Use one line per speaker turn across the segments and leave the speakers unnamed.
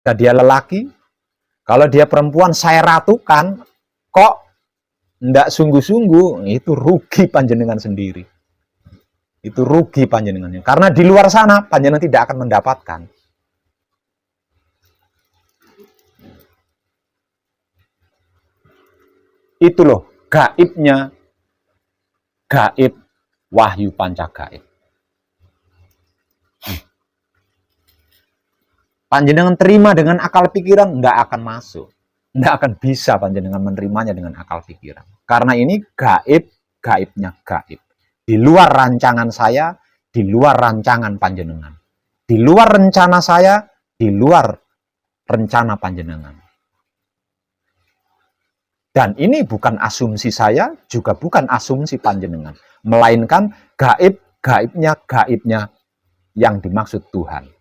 dia lelaki, kalau dia perempuan saya ratukan, kok ndak sungguh-sungguh, itu rugi panjenengan sendiri. Itu rugi panjenengannya. Karena di luar sana panjenengan tidak akan mendapatkan. Itu loh gaibnya, gaib wahyu pancagaib. Panjenengan terima dengan akal pikiran, nggak akan masuk. Nggak akan bisa panjenengan menerimanya dengan akal pikiran. Karena ini gaib, gaibnya gaib. Di luar rancangan saya, di luar rancangan panjenengan. Di luar rencana saya, di luar rencana panjenengan. Dan ini bukan asumsi saya, juga bukan asumsi panjenengan. Melainkan gaib, gaibnya yang dimaksud Tuhan.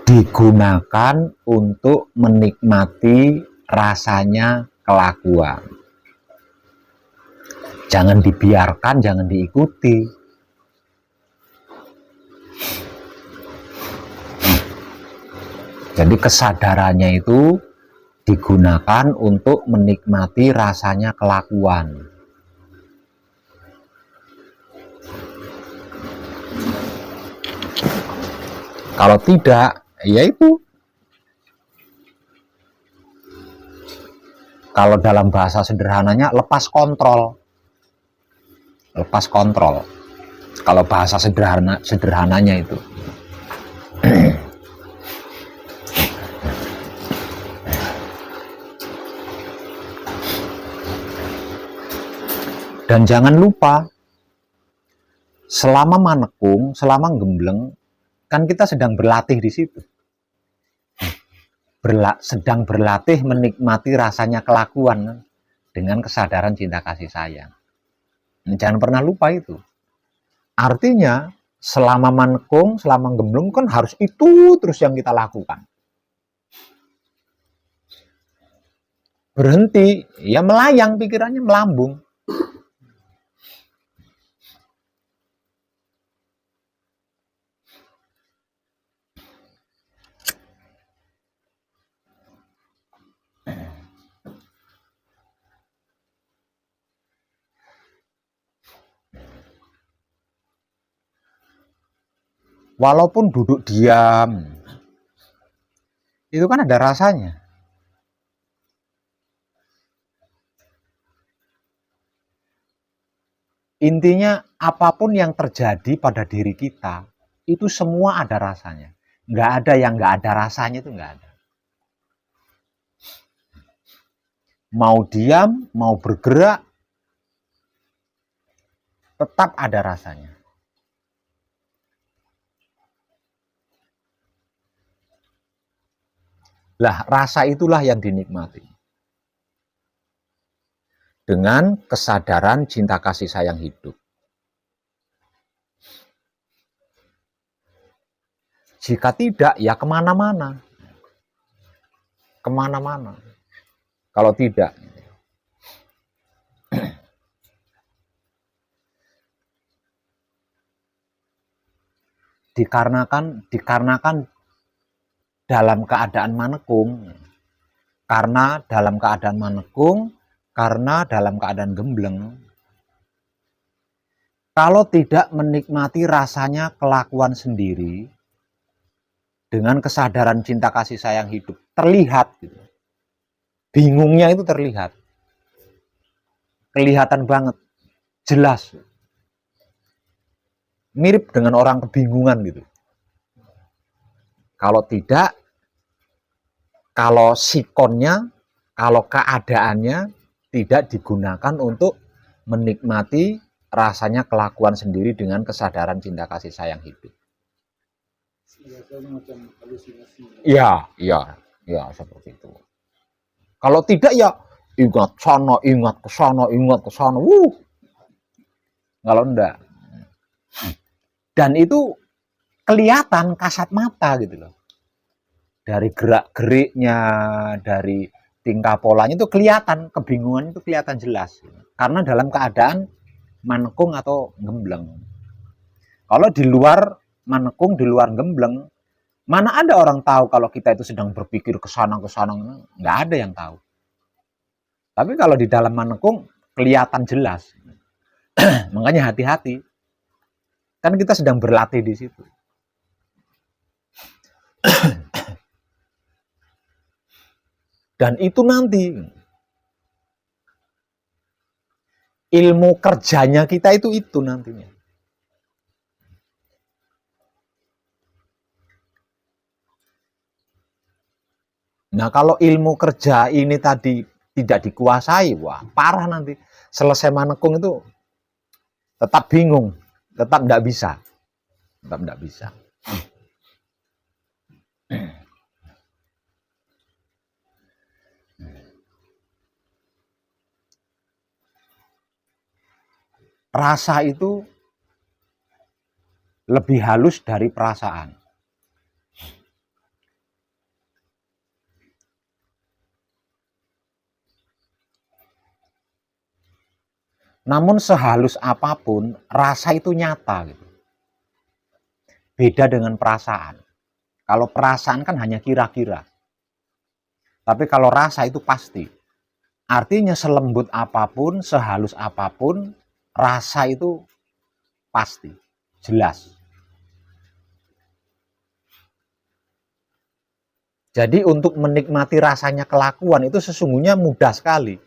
Digunakan untuk menikmati rasanya kelakuan. Jangan dibiarkan, jangan diikuti. Jadi kesadarannya itu digunakan untuk menikmati rasanya kelakuan. Kalau tidak, yaitu kalau dalam bahasa sederhananya lepas kontrol. Lepas kontrol. Kalau bahasa sederhananya itu. Dan jangan lupa, selama manekung, selama gembleng, kan kita sedang berlatih di situ. Sedang berlatih menikmati rasanya kelakuan dengan kesadaran cinta kasih sayang. Jangan pernah lupa itu. Artinya, selama manekung, selama gembleng kan harus itu terus yang kita lakukan. Berhenti, ya melayang pikirannya, melambung. Walaupun duduk diam, itu kan ada rasanya. Intinya apapun yang terjadi pada diri kita, itu semua ada rasanya. Nggak ada yang nggak ada rasanya, itu nggak ada. Mau diam, mau bergerak, tetap ada rasanya. Lah, rasa itulah yang dinikmati. Dengan kesadaran cinta kasih sayang hidup. Jika tidak, ya kemana-mana. Kemana-mana. Kalau tidak. Dikarenakan dalam keadaan manekung, karena dalam keadaan manekung, karena dalam keadaan gembleng, kalau tidak menikmati rasanya kelakuan sendiri dengan kesadaran cinta kasih sayang hidup, terlihat gitu. Bingungnya itu terlihat, kelihatan banget, jelas, mirip dengan orang kebingungan gitu. Kalau tidak, kalau sikonnya, kalau keadaannya tidak digunakan untuk menikmati rasanya kelakuan sendiri dengan kesadaran cinta kasih sayang hidup. Ya, seperti itu. Kalau tidak ya ingat sono, ingat ke sono, ingat ke sono. Kalau enggak. Dan itu kelihatan kasat mata gitu loh. Dari gerak-geriknya, dari tingkah polanya itu kelihatan, kebingungan itu kelihatan jelas. Karena dalam keadaan manekung atau gembleng. Kalau di luar manekung, di luar gembleng, mana ada orang tahu kalau kita itu sedang berpikir ke sana, nggak ada yang tahu. Tapi kalau di dalam manekung kelihatan jelas. Makanya hati-hati. Kan kita sedang berlatih di situ. Dan itu nanti ilmu kerjanya kita itu nantinya. Nah, kalau ilmu kerja ini tadi tidak dikuasai, wah parah nanti. Selesai manekung itu tetap bingung, tetap tidak bisa. Tetap tidak bisa. Rasa itu lebih halus dari perasaan. Namun sehalus apapun, rasa itu nyata gitu. Beda dengan perasaan. Kalau perasaan kan hanya kira-kira. Tapi kalau rasa itu pasti. Artinya selembut apapun, sehalus apapun, rasa itu pasti, jelas. Jadi untuk menikmati rasanya kelakuan itu sesungguhnya mudah sekali.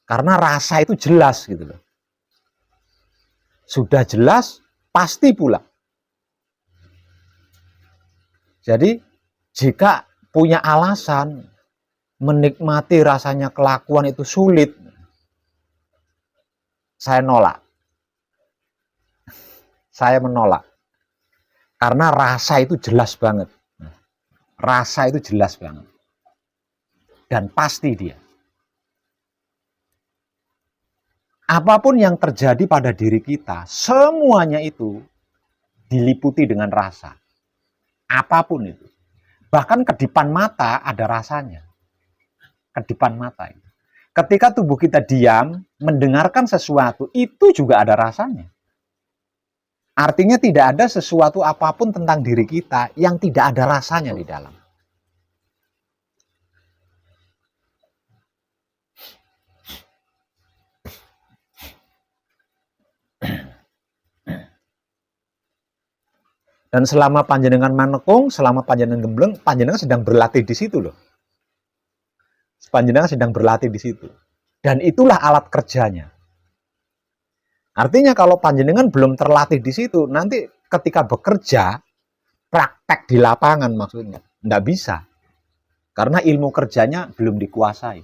Karena rasa itu jelas gitu loh. Sudah jelas, pasti pula. Jadi jika punya alasan menikmati rasanya kelakuan itu sulit, saya nolak. Saya menolak. Karena rasa itu jelas banget. Rasa itu jelas banget. Dan pasti dia. Apapun yang terjadi pada diri kita, semuanya itu diliputi dengan rasa. Apapun itu. Bahkan kedipan mata ada rasanya. Kedipan mata itu. Ketika tubuh kita diam, mendengarkan sesuatu, itu juga ada rasanya. Artinya tidak ada sesuatu apapun tentang diri kita yang tidak ada rasanya di dalam. Dan selama panjenengan manekung, selama panjenengan gembleng, panjenengan sedang berlatih di situ loh. Panjenengan sedang berlatih di situ. Dan itulah alat kerjanya. Artinya kalau panjenengan belum terlatih di situ, nanti ketika bekerja, praktek di lapangan maksudnya, enggak bisa. Karena ilmu kerjanya belum dikuasai.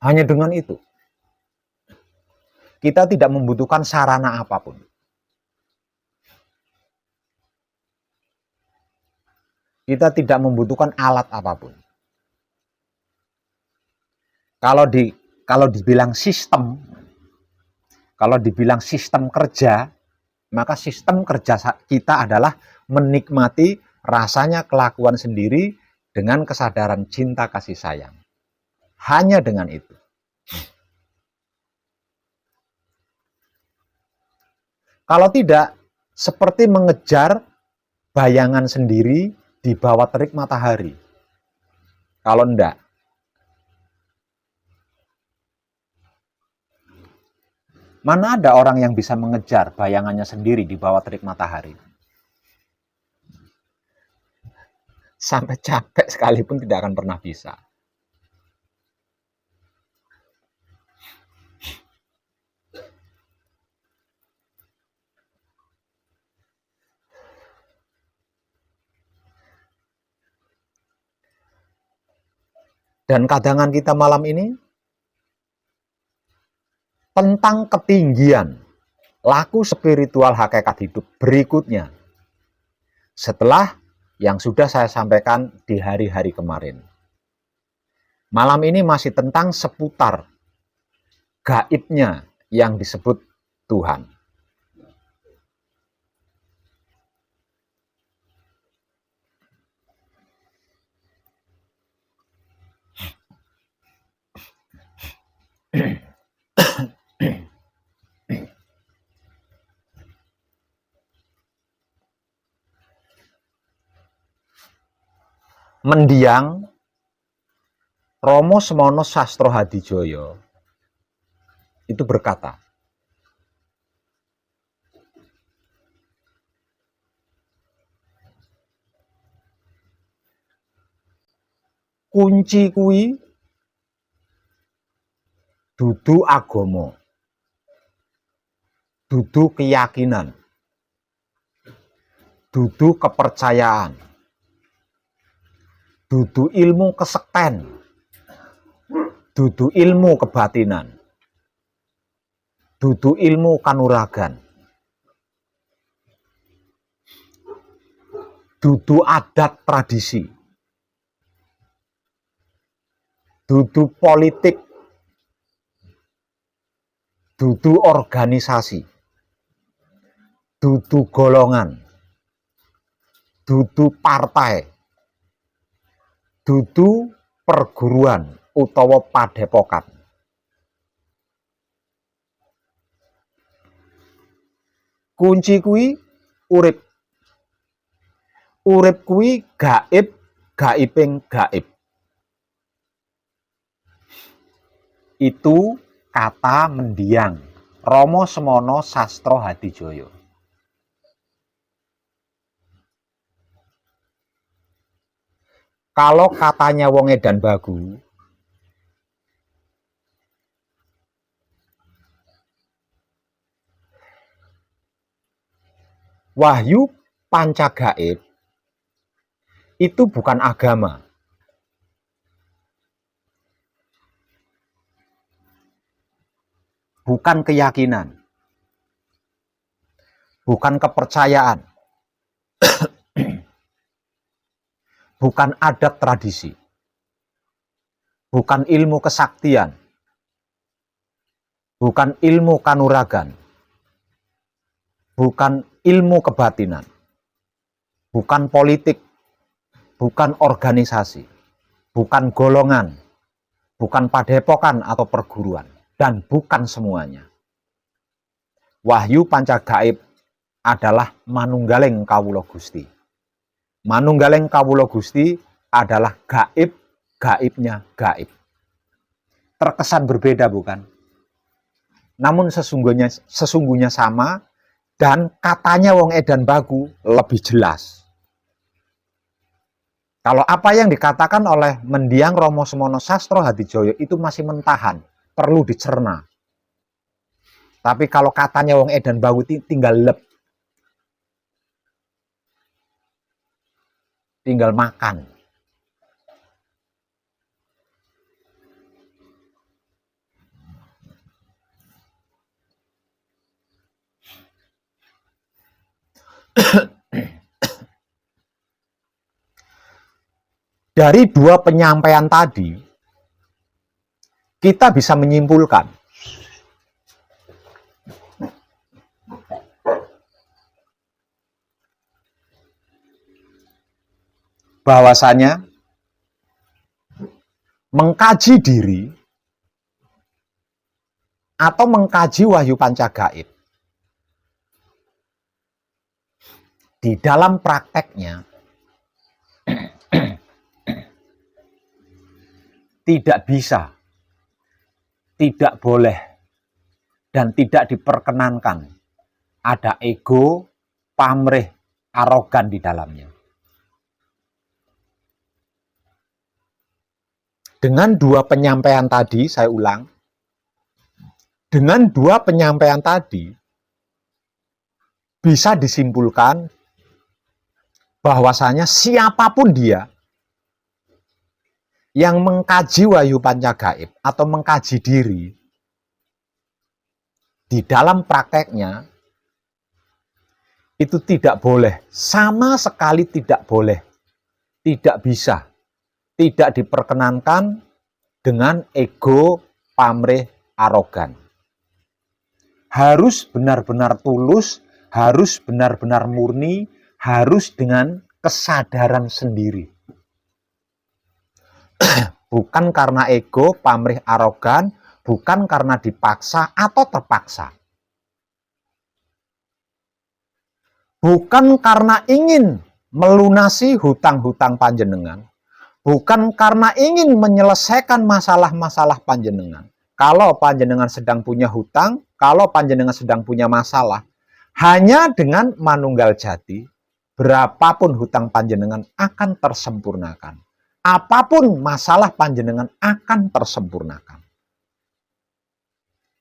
Hanya dengan itu. Kita tidak membutuhkan sarana apapun. Kita tidak membutuhkan alat apapun. Kalau dibilang sistem, kalau dibilang sistem kerja, maka sistem kerja kita adalah menikmati rasanya kelakuan sendiri dengan kesadaran cinta kasih sayang. Hanya dengan itu. Kalau tidak, seperti mengejar bayangan sendiri di bawah terik matahari. Kalau enggak, mana ada orang yang bisa mengejar bayangannya sendiri di bawah terik matahari? Sampai capek sekalipun tidak akan pernah bisa. Dan kadangan kita malam ini tentang ketinggian. laku spiritual hakikat hidup berikutnya setelah yang sudah saya sampaikan di hari-hari kemarin. Malam ini masih tentang seputar gaibnya yang disebut Tuhan. Mendiang Romo Semono Sastro Hadijoyo itu berkata, kunci kui dudu agama, dudu keyakinan, dudu kepercayaan, dudu ilmu kesekten, dudu ilmu kebatinan, dudu ilmu kanuragan, dudu adat tradisi, dudu politik, dudu organisasi, dudu golongan, dudu partai, dudu perguruan utawa padepokan. Kunci kuwi urip. Urip kuwi gaib, gaibing gaib. Itu kata mendiang Romo Semono Sastro Hadijoyo. Kalau katanya wong edan bagu, wahyu panca gaib itu bukan agama. Bukan keyakinan. Bukan kepercayaan. Bukan adat tradisi, bukan ilmu kesaktian, bukan ilmu kanuragan, bukan ilmu kebatinan, bukan politik, bukan organisasi, bukan golongan, bukan padepokan atau perguruan, dan bukan semuanya. Wahyu panca gaib adalah manunggaling kawula Gusti. Manunggaling kawula Gusti adalah gaib, gaibnya gaib. Terkesan berbeda bukan? Namun sesungguhnya sama, dan katanya wong edan bagu lebih jelas. Kalau apa yang dikatakan oleh mendiang Romo Semono Sastro Hadijoyo itu masih mentahan, perlu dicerna. Tapi kalau katanya wong edan bagu tinggal lep. Tinggal makan. Dari dua penyampaian tadi, kita bisa menyimpulkan bahwasanya mengkaji diri atau mengkaji wahyu panca gaib di dalam prakteknya tidak bisa, tidak boleh, dan tidak diperkenankan ada ego, pamrih, arogan di dalamnya. Dengan dua penyampaian tadi, saya ulang, dengan dua penyampaian tadi, bisa disimpulkan bahwasanya siapapun dia yang mengkaji wahyu panca gaib atau mengkaji diri, di dalam prakteknya itu tidak boleh, sama sekali tidak boleh, tidak bisa, tidak diperkenankan dengan ego, pamrih, arogan. Harus benar-benar tulus, harus benar-benar murni, harus dengan kesadaran sendiri. Bukan karena ego, pamrih, arogan, bukan karena dipaksa atau terpaksa. Bukan karena ingin melunasi hutang-hutang panjenengan, bukan karena ingin menyelesaikan masalah-masalah panjenengan. Kalau panjenengan sedang punya hutang, kalau panjenengan sedang punya masalah, hanya dengan manunggal jati, berapapun hutang panjenengan akan tersempurnakan. Apapun masalah panjenengan akan tersempurnakan.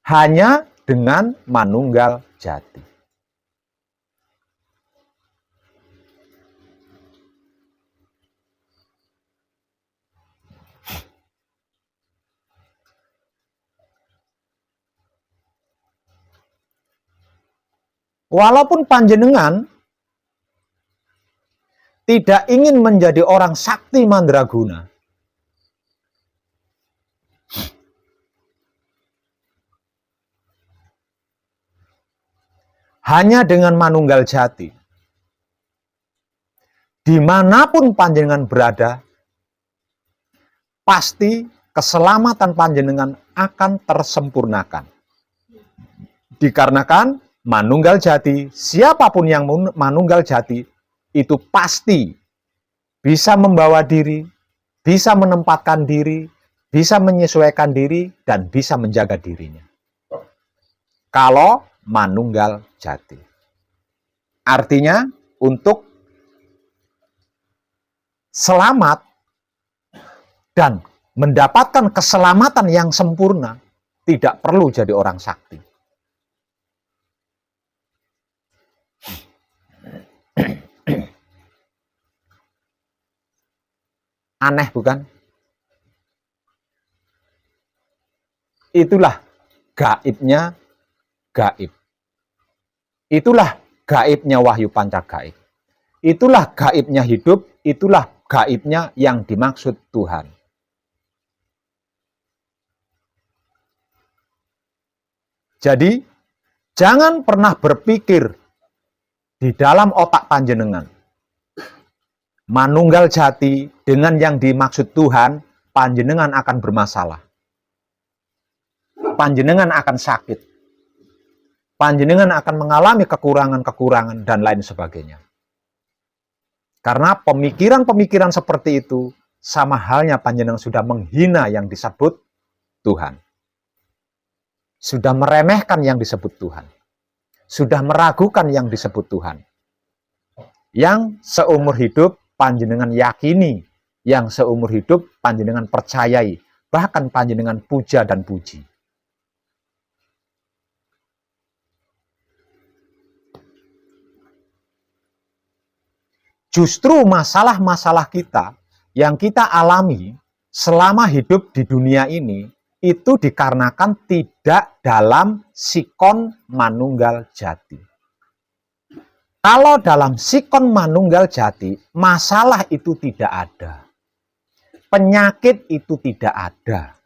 Hanya dengan manunggal jati. Walaupun panjenengan tidak ingin menjadi orang sakti mandraguna, hanya dengan manunggal jati, dimanapun panjenengan berada, pasti keselamatan panjenengan akan tersempurnakan. Dikarenakan manunggal jati, siapapun yang manunggal jati, itu pasti bisa membawa diri, bisa menempatkan diri, bisa menyesuaikan diri, dan bisa menjaga dirinya. Kalau manunggal jati. Artinya, untuk selamat dan mendapatkan keselamatan yang sempurna, tidak perlu jadi orang sakti. Aneh bukan? Itulah gaibnya gaib. Itulah gaibnya wahyu pancagaib. Itulah gaibnya hidup, itulah gaibnya yang dimaksud Tuhan. Jadi, jangan pernah berpikir di dalam otak panjenengan, manunggal jati dengan yang dimaksud Tuhan, panjenengan akan bermasalah. Panjenengan akan sakit. Panjenengan akan mengalami kekurangan-kekurangan dan lain sebagainya. Karena pemikiran-pemikiran seperti itu sama halnya panjenengan sudah menghina yang disebut Tuhan. Sudah meremehkan yang disebut Tuhan. Sudah meragukan yang disebut Tuhan. Yang seumur hidup panjenengan yakini, yang seumur hidup panjenengan percayai, bahkan panjenengan puja dan puji. Justru masalah-masalah kita yang kita alami selama hidup di dunia ini, itu dikarenakan tidak dalam sikon manunggal jati. Kalau dalam sikon manunggal jati, masalah itu tidak ada. Penyakit itu tidak ada.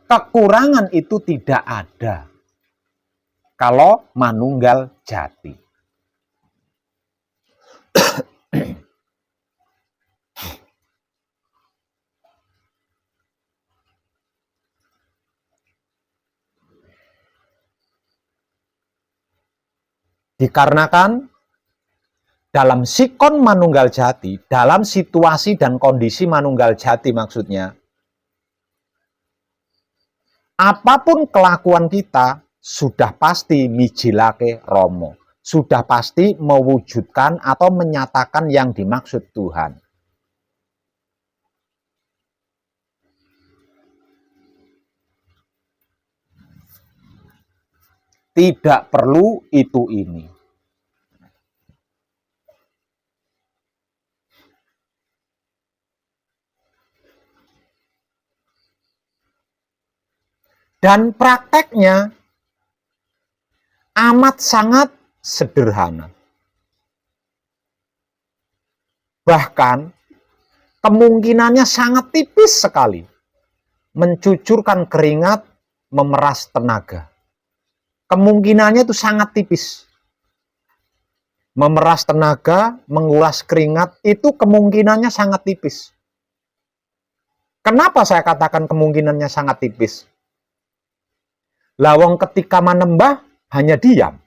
Kekurangan itu tidak ada. Kalau manunggal jati. Dikarenakan dalam sikon manunggal jati, dalam situasi dan kondisi manunggal jati maksudnya, apapun kelakuan kita sudah pasti mijilake Romo, sudah pasti mewujudkan atau menyatakan yang dimaksud Tuhan. Tidak perlu itu ini. Dan prakteknya amat sangat sederhana. Bahkan kemungkinannya sangat tipis sekali mencucurkan keringat, memeras tenaga. Kemungkinannya itu sangat tipis. Memeras tenaga, menguras keringat, itu kemungkinannya sangat tipis. Kenapa saya katakan kemungkinannya sangat tipis? Lawang ketika manembah hanya diam.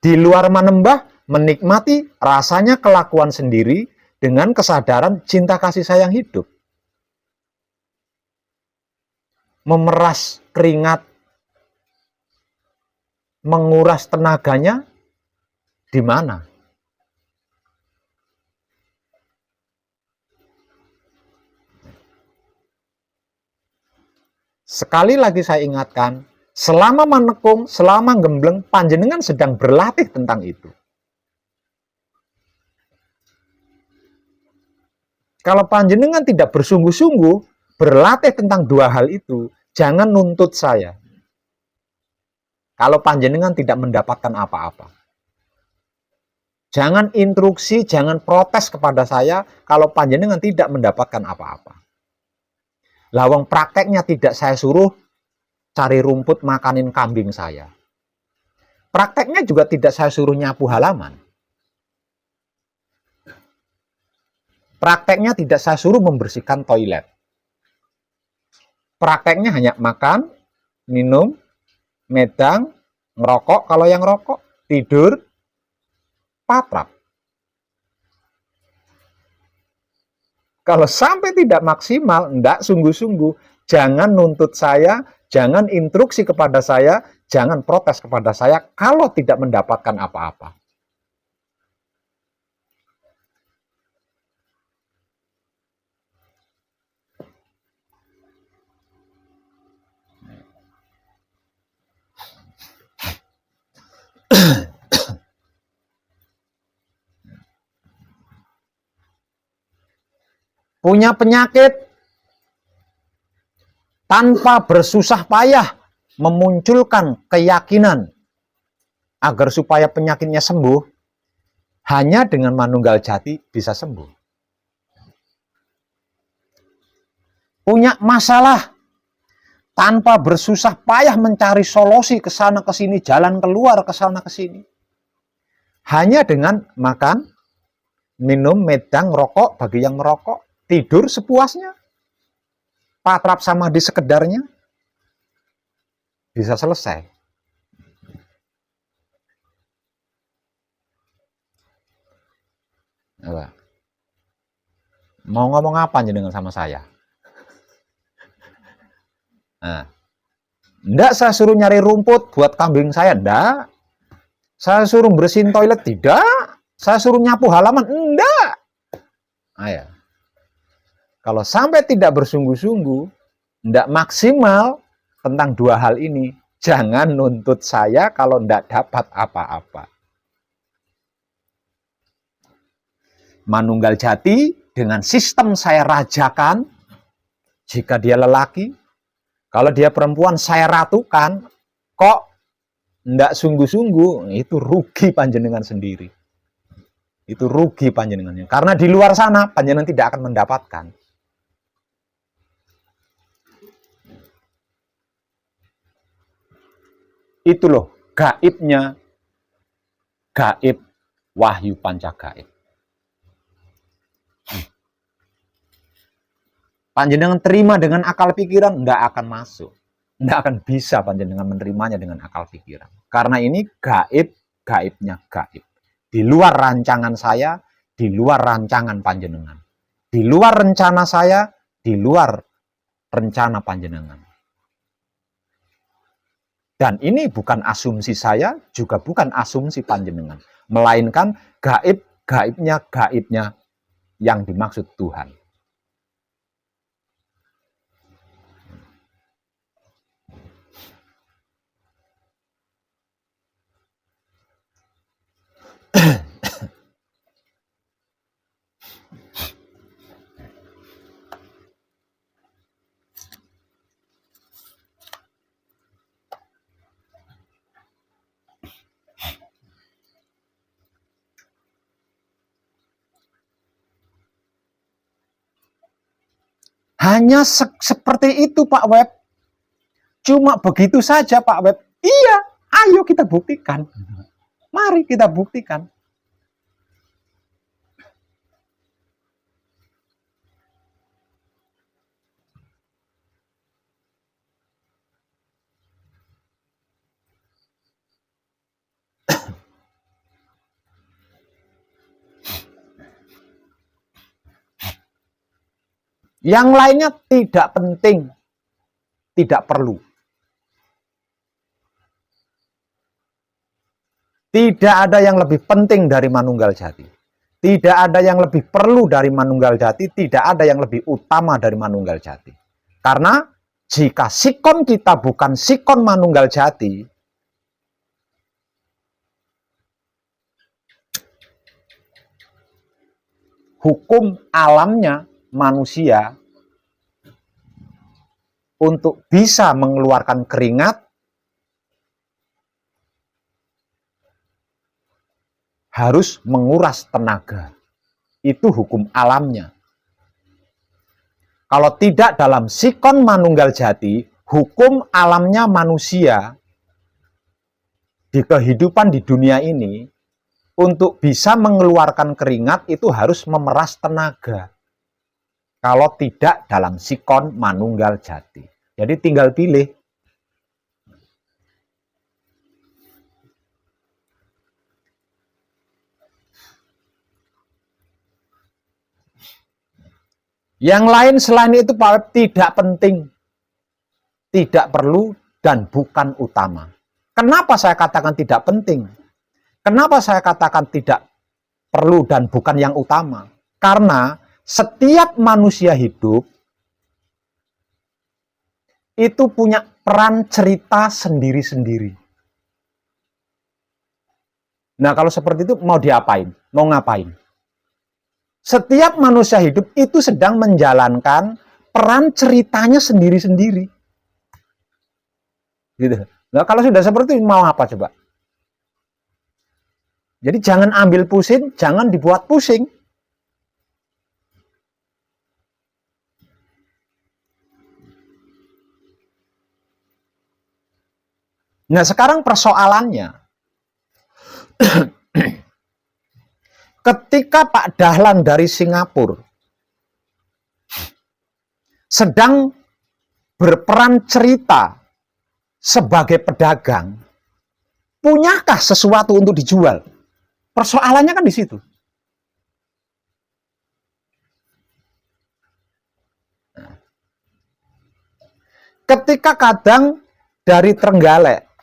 Di luar manembah menikmati rasanya kelakuan sendiri dengan kesadaran cinta kasih sayang hidup. Memeras keringat, menguras tenaganya di mana? Sekali lagi saya ingatkan, selama manekung, selama gembleng, panjenengan sedang berlatih tentang itu. Kalau panjenengan tidak bersungguh-sungguh berlatih tentang dua hal itu, jangan nuntut saya. Kalau panjenengan tidak mendapatkan apa-apa. Jangan instruksi, jangan protes kepada saya kalau panjenengan tidak mendapatkan apa-apa. Lawang prakteknya tidak saya suruh cari rumput makanin kambing saya. Prakteknya juga tidak saya suruh nyapu halaman. Prakteknya tidak saya suruh membersihkan toilet. Prakteknya hanya makan, minum, medang, ngerokok kalau yang rokok, tidur, patrap. Kalau sampai tidak maksimal, enggak sungguh-sungguh, jangan nuntut saya, jangan instruksi kepada saya, jangan protes kepada saya kalau tidak mendapatkan apa-apa. Punya penyakit, tanpa bersusah payah memunculkan keyakinan agar supaya penyakitnya sembuh, hanya dengan manunggal jati bisa sembuh. Punya masalah, tanpa bersusah payah mencari solusi ke sana ke sini, jalan keluar ke sana ke sini, hanya dengan makan, minum, medang, rokok bagi yang merokok, tidur sepuasnya, patrap sama di sekedarnya, bisa selesai. Apa? Mau ngomong apa dengan sama saya? Nah, enggak saya suruh nyari rumput buat kambing saya, enggak. Saya suruh bersihin toilet, tidak. Saya suruh nyapu halaman, enggak. Ayo. Kalau sampai tidak bersungguh-sungguh, enggak maksimal tentang dua hal ini, jangan nuntut saya kalau enggak dapat apa-apa. Manunggal jati dengan sistem saya rajakan, jika dia lelaki, kalau dia perempuan saya ratukan, kok enggak sungguh-sungguh, itu rugi panjenengan sendiri. Itu rugi panjenengannya. Karena di luar sana panjenengan tidak akan mendapatkan. Itu loh gaibnya, gaib wahyu pancagaib. Panjenengan terima dengan akal pikiran, nggak akan masuk. Nggak akan bisa panjenengan menerimanya dengan akal pikiran. Karena ini gaib, gaibnya gaib. Di luar rancangan saya, di luar rancangan panjenengan. Di luar rencana saya, di luar rencana panjenengan. Dan ini bukan asumsi saya, juga bukan asumsi panjenengan. Melainkan gaib, gaibnya yang dimaksud Tuhan. Hanya seperti itu Pak Web. Cuma begitu saja Pak Web. Iya, ayo kita buktikan. Mari kita buktikan. Yang lainnya tidak penting, tidak perlu. Tidak ada yang lebih penting dari Manunggal Jati. Tidak ada yang lebih perlu dari Manunggal Jati. Tidak ada yang lebih utama dari Manunggal Jati. Karena jika sikon kita bukan sikon Manunggal Jati, hukum alamnya manusia untuk bisa mengeluarkan keringat harus menguras tenaga. Itu hukum alamnya. Kalau tidak dalam sikon Manunggal Jati, hukum alamnya manusia di kehidupan di dunia ini, untuk bisa mengeluarkan keringat itu harus memeras tenaga. Kalau tidak dalam sikon Manunggal Jati. Jadi tinggal pilih. Yang lain selain itu Pak Web tidak penting, tidak perlu, dan bukan utama. Kenapa saya katakan tidak penting? Kenapa saya katakan tidak perlu dan bukan yang utama? Karena setiap manusia hidup itu punya peran cerita sendiri-sendiri. Nah, kalau seperti itu mau diapain? Mau ngapain? Setiap manusia hidup itu sedang menjalankan peran ceritanya sendiri-sendiri. Gitu. Nah, kalau sudah seperti itu mau apa coba? Jadi jangan ambil pusing, jangan dibuat pusing. Nah, sekarang persoalannya, ketika Pak Dahlan dari Singapura sedang berperan cerita sebagai pedagang, punyakah sesuatu untuk dijual? Persoalannya kan di situ. Ketika kadang dari Trenggalek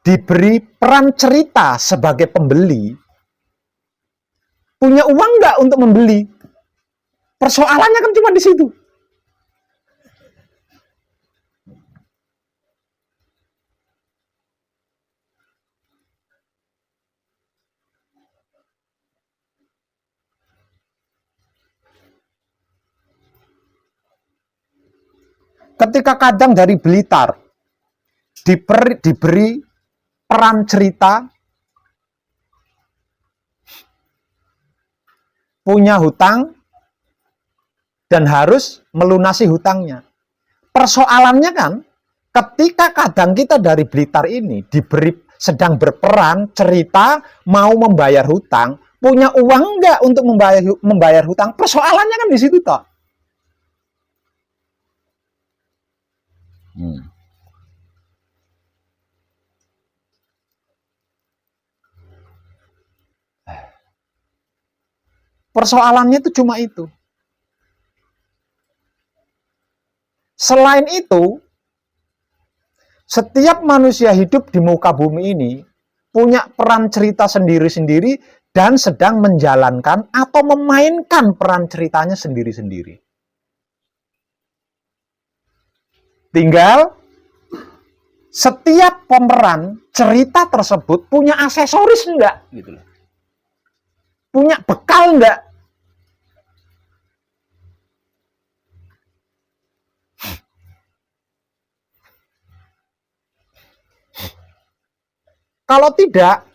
diberi peran cerita sebagai pembeli, punya uang nggak untuk membeli? Persoalannya kan cuma di situ. Ketika kadang dari Blitar diberi peran cerita, punya hutang, dan harus melunasi hutangnya. Persoalannya kan, ketika kadang kita dari Blitar ini sedang berperan cerita mau membayar hutang, punya uang enggak untuk membayar hutang? Persoalannya kan di situ toh. Persoalannya itu cuma itu. Selain itu, setiap manusia hidup di muka bumi ini punya peran cerita sendiri-sendiri dan sedang menjalankan atau memainkan peran ceritanya sendiri-sendiri. Tinggal setiap pemeran cerita tersebut punya aksesoris enggak gitu loh. Punya bekal enggak? Kalau tidak,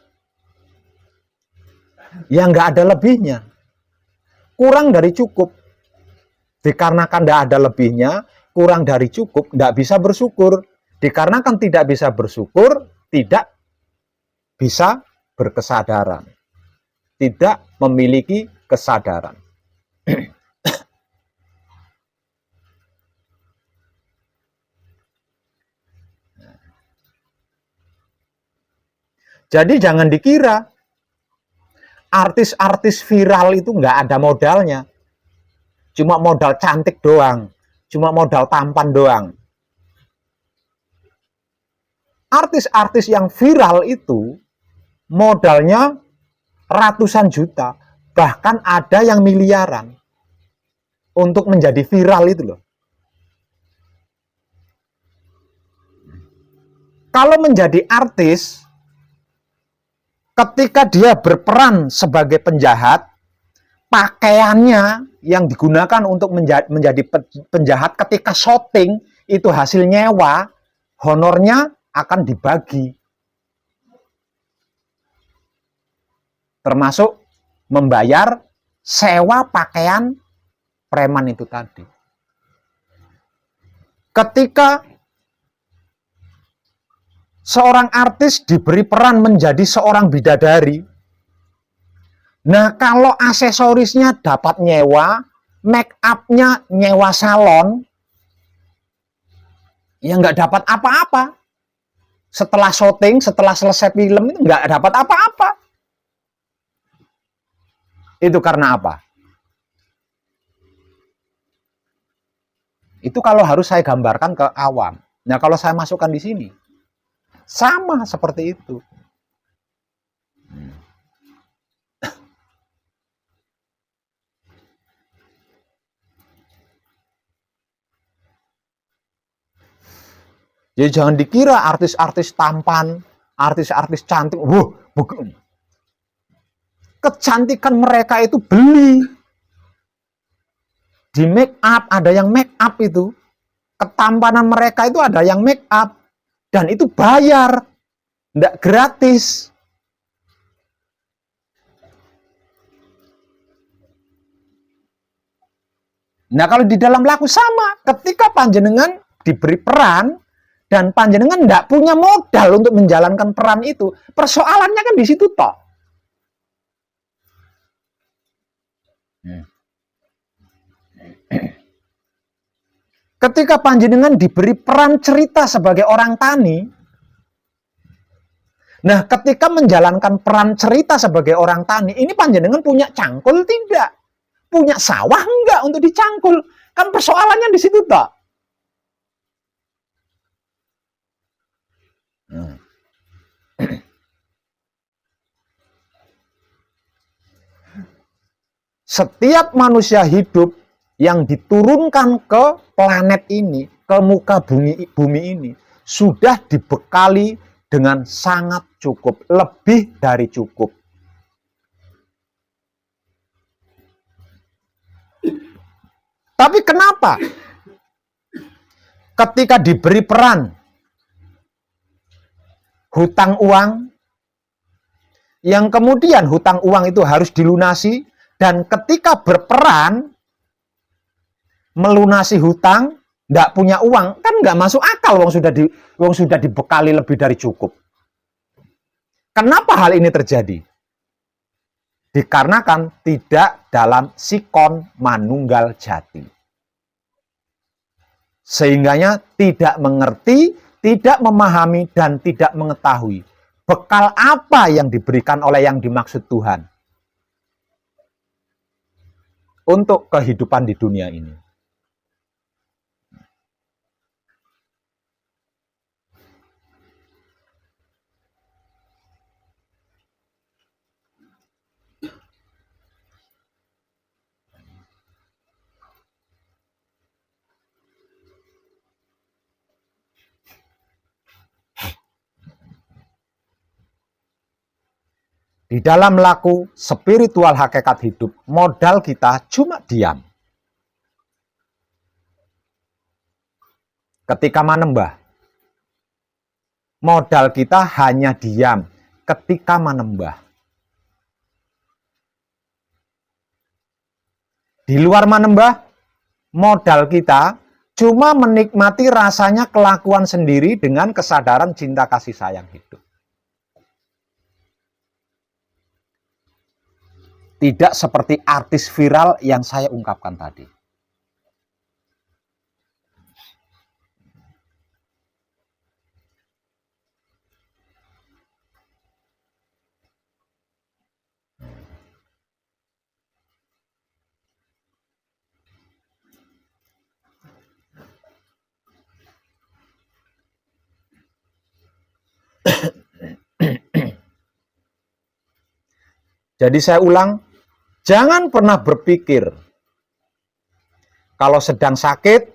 ya nggak ada lebihnya. Kurang dari cukup. Dikarenakan tidak ada lebihnya, kurang dari cukup, tidak bisa bersyukur. Dikarenakan tidak bisa bersyukur, tidak bisa berkesadaran. Tidak memiliki kesadaran. Jadi jangan dikira artis-artis viral itu nggak ada modalnya. Cuma modal cantik doang. Cuma modal tampan doang. Artis-artis yang viral itu modalnya ratusan juta. Bahkan ada yang miliaran untuk menjadi viral itu loh. Kalau menjadi artis, ketika dia berperan sebagai penjahat, pakaiannya yang digunakan untuk menjadi penjahat ketika syuting itu hasil nyewa, honornya akan dibagi. Termasuk membayar sewa pakaian preman itu tadi. Ketika seorang artis diberi peran menjadi seorang bidadari, nah kalau aksesorisnya dapat nyewa, make up-nya nyewa salon, ya nggak dapat apa-apa. Setelah syuting, setelah selesai film itu nggak dapat apa-apa. Itu karena apa? Itu kalau harus saya gambarkan ke awam. Nah kalau saya masukkan di sini, sama seperti itu. Jadi jangan dikira artis-artis tampan, artis-artis cantik, bukan. Kecantikan mereka itu beli. Di make up, ada yang make up itu. Ketampanan mereka itu ada yang make up. Dan itu bayar. Tidak gratis. Nah kalau di dalam laku sama. Ketika panjenengan diberi peran, dan panjenengan tidak punya modal untuk menjalankan peran itu, persoalannya kan di situ toh. Ketika panjenengan diberi peran cerita sebagai orang tani, nah ketika menjalankan peran cerita sebagai orang tani, ini panjenengan punya cangkul tidak? Punya sawah enggak untuk dicangkul? Kan persoalannya di situ toh. Setiap manusia hidup yang diturunkan ke planet ini, ke muka bumi ini, sudah dibekali dengan sangat cukup, lebih dari cukup. Tapi kenapa? Ketika diberi peran hutang uang, yang kemudian hutang uang itu harus dilunasi, dan ketika berperan melunasi hutang, nggak punya uang, kan nggak masuk akal, wong sudah dibekali lebih dari cukup. Kenapa hal ini terjadi? Dikarenakan tidak dalam sikon manunggal jati. Sehingganya tidak mengerti, tidak memahami, dan tidak mengetahui bekal apa yang diberikan oleh yang dimaksud Tuhan untuk kehidupan di dunia ini. Di dalam laku spiritual hakikat hidup, modal kita cuma diam. Ketika manembah, modal kita hanya diam ketika manembah. Di luar manembah, Modal kita cuma menikmati rasanya kelakuan sendiri dengan kesadaran cinta kasih sayang hidup. Tidak seperti artis viral yang saya ungkapkan tadi. Jadi saya ulang, jangan pernah berpikir kalau sedang sakit,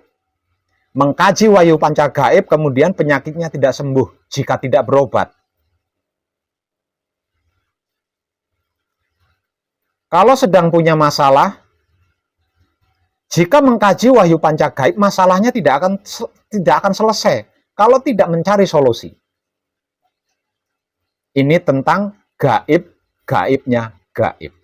mengkaji wahyu panca gaib, kemudian penyakitnya tidak sembuh jika tidak berobat. Kalau sedang punya masalah, jika mengkaji wahyu panca gaib, masalahnya tidak akan selesai kalau tidak mencari solusi. Ini tentang gaib, gaibnya gaib.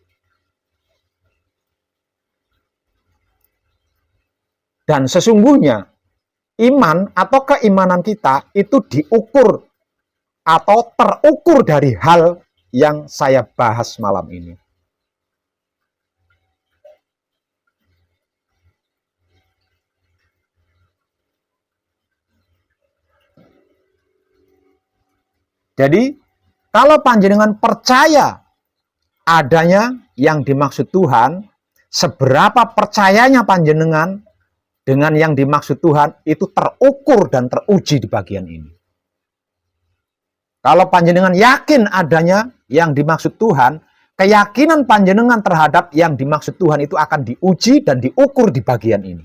Dan sesungguhnya iman atau keimanan kita itu diukur atau terukur dari hal yang saya bahas malam ini. Jadi, kalau panjenengan percaya adanya yang dimaksud Tuhan, seberapa percayanya panjenengan dengan yang dimaksud Tuhan itu terukur dan teruji di bagian ini. Kalau panjenengan yakin adanya yang dimaksud Tuhan, keyakinan panjenengan terhadap yang dimaksud Tuhan itu akan diuji dan diukur di bagian ini.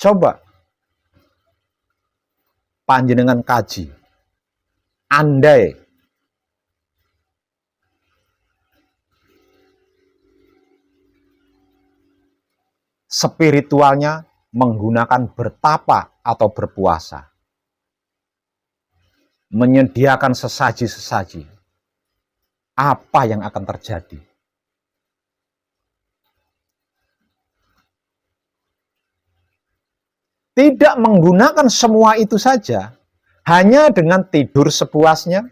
Coba panjenengan kaji. Andai spiritualnya menggunakan bertapa atau berpuasa, menyediakan sesaji-sesaji, apa yang akan terjadi? Tidak menggunakan semua itu saja, hanya dengan tidur sepuasnya,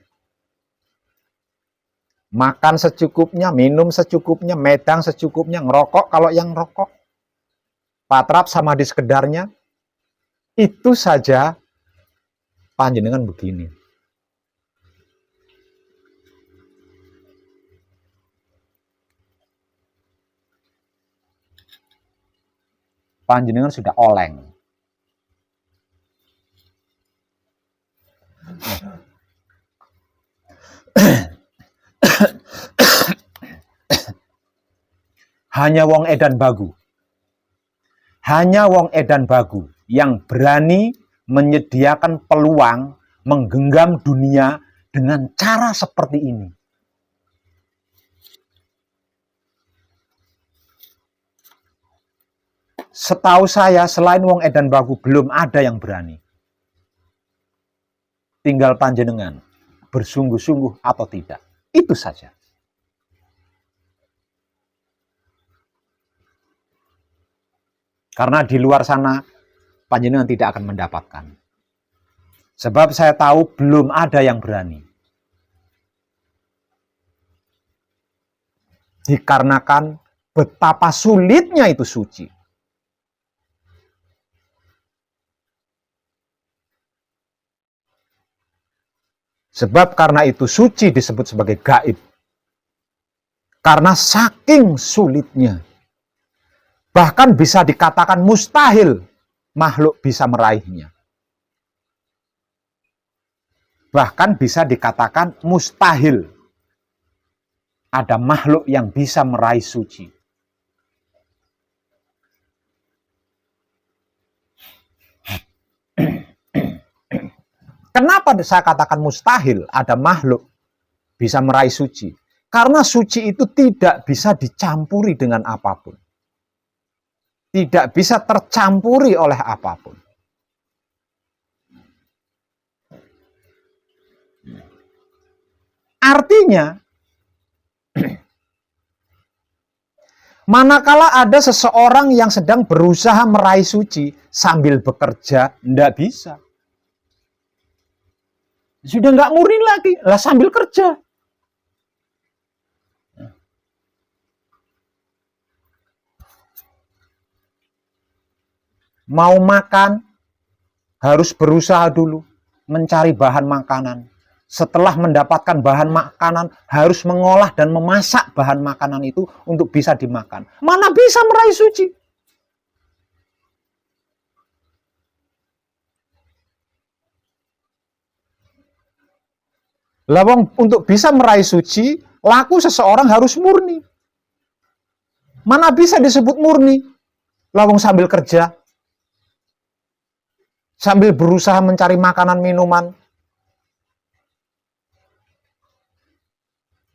makan secukupnya, minum secukupnya, medang secukupnya, ngerokok kalau yang ngerokok, patrap sama di sekedarnya, itu saja panjenengan begini. Panjenengan sudah oleng. Hanya wong edan bagu. Hanya wong edan bagu yang berani menyediakan peluang menggenggam dunia dengan cara seperti ini. Setahu saya, selain wong edan bagu, belum ada yang berani. Tinggal panjenengan bersungguh-sungguh atau tidak. Itu saja. Karena di luar sana, panjenengan tidak akan mendapatkan. Sebab saya tahu belum ada yang berani. Dikarenakan betapa sulitnya itu suci. Sebab karena itu suci disebut sebagai gaib. Karena saking sulitnya. Bahkan bisa dikatakan mustahil makhluk bisa meraihnya. Bahkan bisa dikatakan mustahil ada makhluk yang bisa meraih suci. Kenapa saya katakan mustahil ada makhluk bisa meraih suci? Karena suci itu tidak bisa dicampuri dengan apapun. Tidak bisa tercampuri oleh apapun. Artinya, manakala ada seseorang yang sedang berusaha meraih suci sambil bekerja, tidak bisa. Sudah nggak murni lagi, lah sambil kerja. Mau makan, harus berusaha dulu mencari bahan makanan. Setelah mendapatkan bahan makanan, harus mengolah dan memasak bahan makanan itu untuk bisa dimakan. Mana bisa meraih suci? Lawang untuk bisa meraih suci, laku seseorang harus murni. Mana bisa disebut murni? Lawang sambil kerja, sambil berusaha mencari makanan minuman,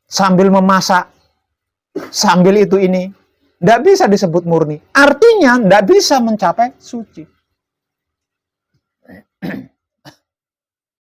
sambil memasak, sambil itu ini, tidak bisa disebut murni. Artinya tidak bisa mencapai suci.